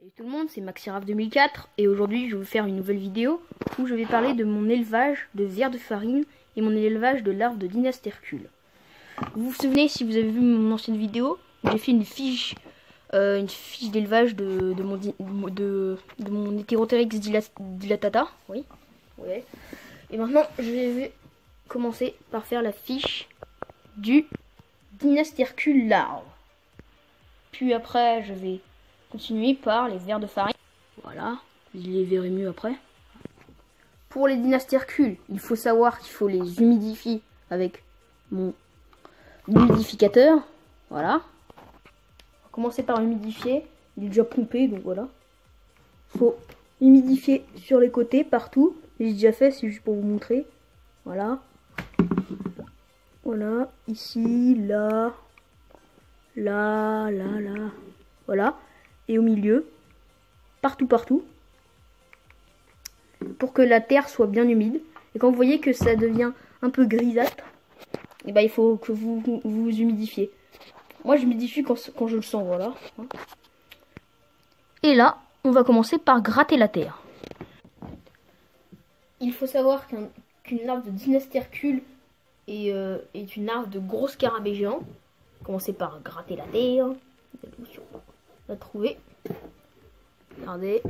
Salut tout le monde, c'est Maxiraf 2004 et aujourd'hui je vais vous faire une nouvelle vidéo où je vais parler de mon élevage de vers de farine et mon élevage de larves de Dynastercule. Vous vous souvenez, si vous avez vu mon ancienne vidéo, j'ai fait une fiche d'élevage de mon Heterothéryx dilatata. Oui. Ouais. Et maintenant je vais commencer par faire la fiche du Dynastercule larve. Puis après je vais continuer par les vers de farine. Voilà, vous les verrez mieux après. Pour les Dynastercules, il faut savoir qu'il faut les humidifier avec mon humidificateur. Voilà. On va commencer par humidifier. Il est déjà pompé, donc voilà. Il faut humidifier sur les côtés, partout. J'ai déjà fait, c'est juste pour vous montrer. Voilà. Voilà, ici, là, là, là, là. Voilà. Et au milieu, partout, pour que la terre soit bien humide. Et quand vous voyez que ça devient un peu grisâtre, et ben il faut que vous humidifiez. Moi, j'humidifie quand je le sens, voilà. Et là, on va commencer par gratter la terre. Il faut savoir qu'une larve de Dynastercule est une larve de gros scarabée géant. Commencez par gratter la terre. La trouver. Regardez.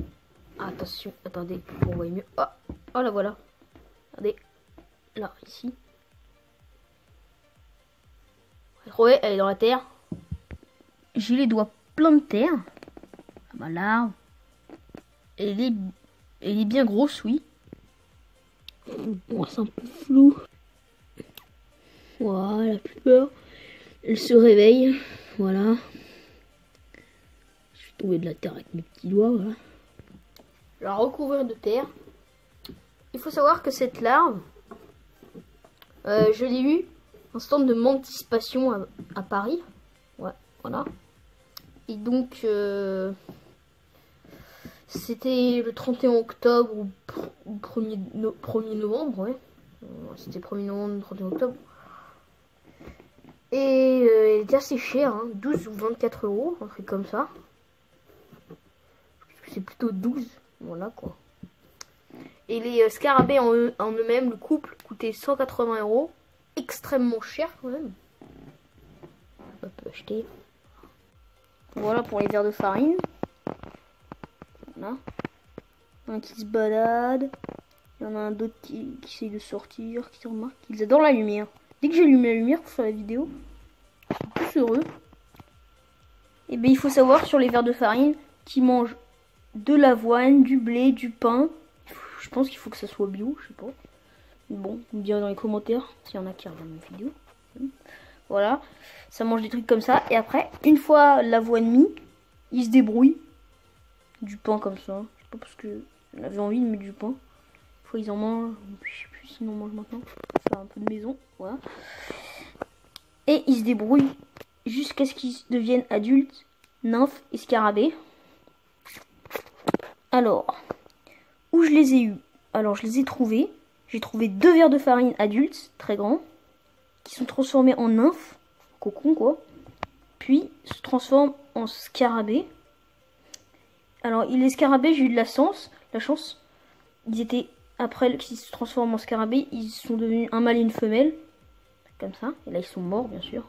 Attention, attendez, on voit mieux. Oh, la voilà. Regardez. Là, ici. Trouvez, elle est dans la terre. J'ai les doigts pleins de terre. Ah bah là. Elle est bien grosse, oui. Bon, c'est un peu flou. Voilà, la plus peur. Elle se réveille. Voilà. Je vais tomber de la terre avec mes petits doigts, voilà. Je vais la recouvrir de terre. Il faut savoir que cette larve, je l'ai eue un stand de Mantis-Passion à Paris. Ouais, voilà. Et donc, c'était le 31 octobre ou 1er novembre, ouais. C'était 1er novembre, 31 octobre. Et elle était assez chère, hein, 12 ou 24 €, un truc comme ça. C'est plutôt 12, voilà quoi. Et les scarabées en eux-mêmes, le couple, coûtait 180 €. Extrêmement cher quand même. On peut acheter. Voilà pour les vers de farine. Voilà. Un qui se balade. Il y en a un d'autre qui essaye de sortir, qui se remarque qu'ils adorent la lumière. Dès que j'allume la lumière pour faire la vidéo, ils sont tous heureux. Et bien il faut savoir sur les vers de farine qu'ils mangent de l'avoine, du blé, du pain. Je pense qu'il faut que ça soit bio, je sais pas. Bon, vous me direz dans les commentaires s'il y en a qui regardent ma vidéo. Voilà, ça mange des trucs comme ça. Et après, une fois l'avoine mis, ils se débrouillent. Du pain comme ça. Je sais pas parce que j'avais envie de mettre du pain. Une fois ils en mangent, je sais plus s'ils en mangent maintenant. Faire un peu de maison, voilà. Et ils se débrouillent jusqu'à ce qu'ils deviennent adultes, nymphes et scarabées. Alors, où je les ai eus? Alors, je les ai trouvés. J'ai trouvé 2 vers de farine adultes, très grands, qui sont transformés en nymphes, cocon quoi. Puis, se transforment en scarabées. Alors, les scarabées, j'ai eu de la chance. Ils étaient, après qu'ils se transforment en scarabées, ils sont devenus un mâle et une femelle. Comme ça. Et là, ils sont morts, bien sûr.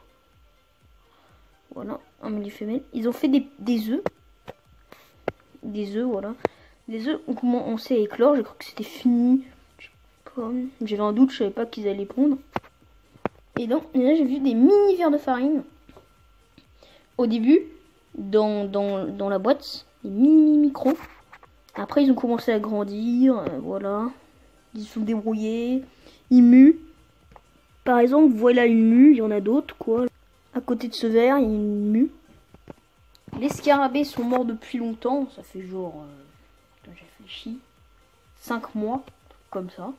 Voilà, un mâle et une femelle. Ils ont fait des œufs. Des œufs, voilà. Les œufs ont commencé à éclore. J'ai cru que c'était fini. J'avais un doute, je savais pas qu'ils allaient pondre. Et donc, là, j'ai vu des mini vers de farine. Au début, dans la boîte, des mini micros. Après, ils ont commencé à grandir. Voilà. Ils se sont débrouillés. Ils muent. Par exemple, voilà une mue. Il y en a d'autres, quoi. À côté de ce verre, il y a une mue. Les scarabées sont morts depuis longtemps. Ça fait genre... j'ai réfléchi. 5 mois. Comme ça.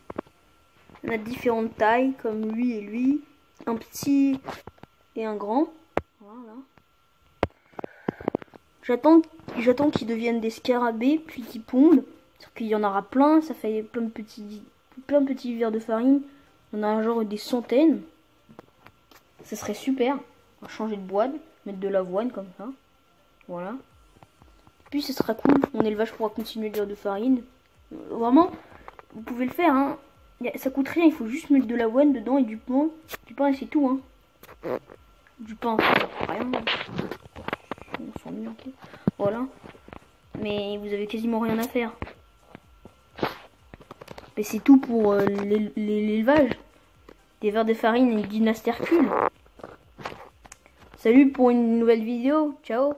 On a différentes tailles, comme lui et lui. Un petit et un grand. Voilà. J'attends qu'ils deviennent des scarabées, puis qu'ils pondent. Parce qu'il y en aura plein. Ça fait plein de petits vers de farine. Il y en a genre des centaines. Ça serait super. On va changer de boîte. Mettre de l'avoine comme ça. Voilà. Puis ce sera cool, mon élevage pourra continuer de farine. Vraiment, vous pouvez le faire, hein. Ça coûte rien, il faut juste mettre de l'avoine dedans et du pain. Du pain et c'est tout, hein. Du pain, ça sert à rien. On s'ennuie un peu. Voilà. Mais vous avez quasiment rien à faire. Mais c'est tout pour l'élevage. Des vers de farine et une dynastie Hercule. Salut pour une nouvelle vidéo. Ciao.